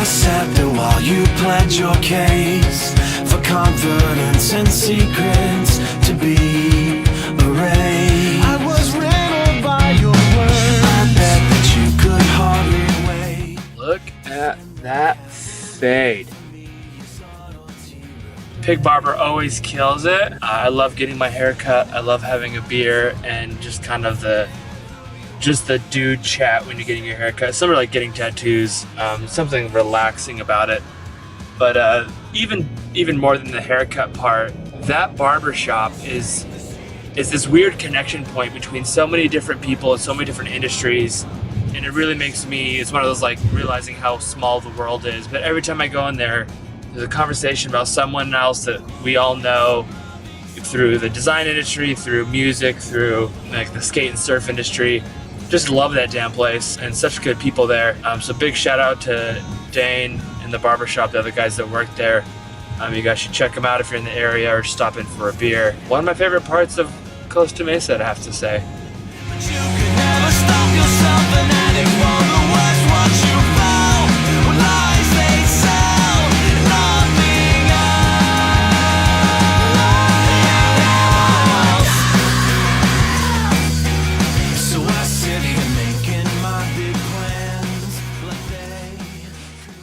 sat there while you pled your case for confidence and secrets to be erased. I was riddled by your words. I bet that you could hardly wait. Look at that fade. Pig Barber always kills it. I love getting my hair cut. I love having a beer and just kind of the dude chat when you're getting your hair cut. Some are like getting tattoos, something relaxing about it. But even more than the haircut part, that barber shop is this weird connection point between so many different people and so many different industries. And it really makes me, it's one of those like realizing how small the world is. But every time I go in there, there's a conversation about someone else that we all know through the design industry, through music, through like the skate and surf industry. Just love that damn place and such good people there. So big shout out to Dane and the barbershop, the other guys that work there. You guys should check them out if you're in the area or stop in for a beer. One of my favorite parts of Costa Mesa, I have to say. But you could never stop yourself fanatic for the worst what you found. When lies they sell, nothing else. So I sit here making my big plans, but they...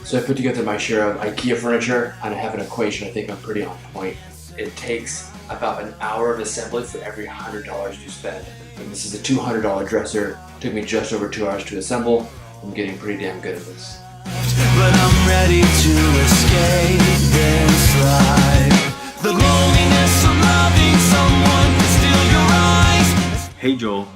So I put together my share of IKEA furniture and I have an equation I think I'm pretty on point. It takes about an hour of assembly for every $100 you spend. And this is a $200 dresser. It took me just over 2 hours to assemble. I'm getting pretty damn good at this. But I'm ready to escape this life. The loneliness of loving someone can steal your eyes. Hey Joel,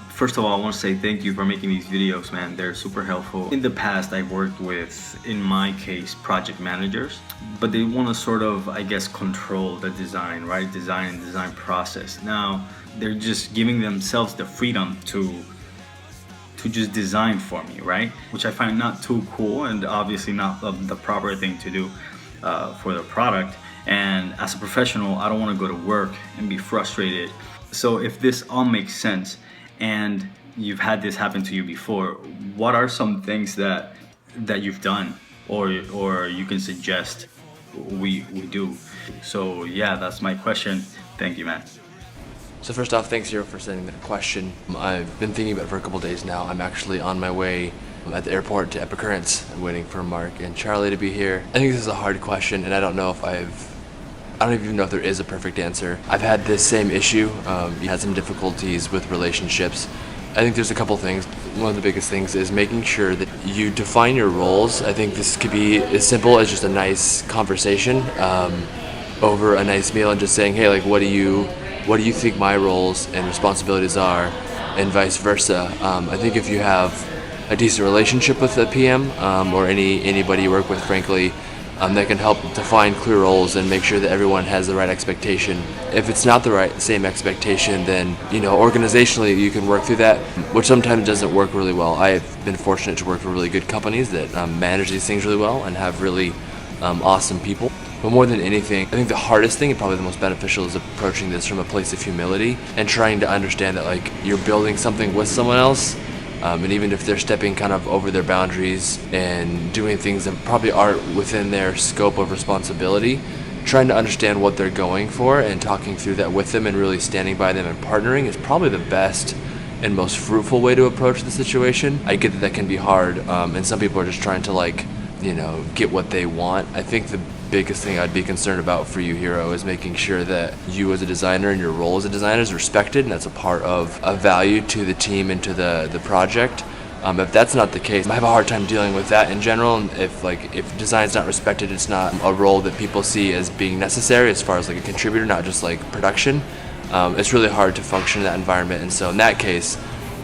first of all I want to say thank you for making these videos, man. They're super helpful. In the past I worked with, in my case, project managers, but they want to sort of, I guess, control the design, right? Design process. Now they're just giving themselves the freedom to just design for me, right? Which I find not too cool and obviously not the proper thing to do for the product. And as a professional, I don't want to go to work and be frustrated. So if this all makes sense and you've had this happen to you before, what are some things that you've done or you can suggest we do? So yeah, that's my question. Thank you, man. So first off, thanks, Hero, for sending that question. I've been thinking about it for a couple days now. I'm actually on my way at the airport to Epicurrents. I'm waiting for Mark and Charlie to be here. I think this is a hard question, and I don't even know if there is a perfect answer. I've had this same issue. You had some difficulties with relationships. I think there's a couple things. One of the biggest things is making sure that you define your roles. I think this could be as simple as just a nice conversation over a nice meal and just saying, hey, like, what do you think my roles and responsibilities are, and vice versa. I think if you have a decent relationship with a PM or anybody you work with, frankly, that can help define clear roles and make sure that everyone has the right expectation. If it's not the same expectation, then organizationally you can work through that, which sometimes doesn't work really well. I've been fortunate to work for really good companies that manage these things really well and have really awesome people. But more than anything, I think the hardest thing and probably the most beneficial is approaching this from a place of humility and trying to understand that like you're building something with someone else. And even if they're stepping kind of over their boundaries and doing things that probably aren't within their scope of responsibility, trying to understand what they're going for and talking through that with them and really standing by them and partnering is probably the best and most fruitful way to approach the situation. I get that can be hard, and some people are just trying to get what they want. I think the biggest thing I'd be concerned about for you, Hero, is making sure that you as a designer and your role as a designer is respected, and that's a part of a value to the team and to the project. If that's not the case, I have a hard time dealing with that in general. And if design's not respected, it's not a role that people see as being necessary as far as like a contributor, not just like production. It's really hard to function in that environment. And so in that case,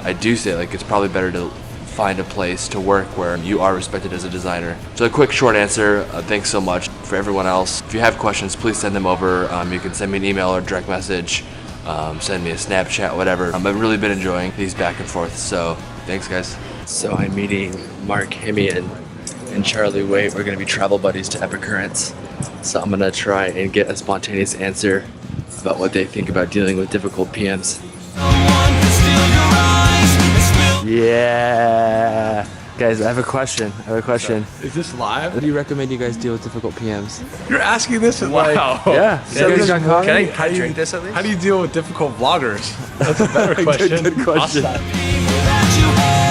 I do say like it's probably better to find a place to work where you are respected as a designer. So a quick short answer, thanks so much. For everyone else, if you have questions, please send them over. You can send me an email or direct message, send me a Snapchat, whatever. I've really been enjoying these back and forth, so thanks guys. So I'm meeting Marc Hemeon and Charlie Waite. We're gonna be travel buddies to Epicurrents. So I'm gonna try and get a spontaneous answer about what they think about dealing with difficult PMs. Yeah, Guys, I have a question. Is this live? How do you recommend you guys deal with difficult PMs? You're asking this? Wow. Yeah. So you guys got coffee? Can I drink this at least? How do you deal with difficult vloggers? That's a better question. Good question. That you had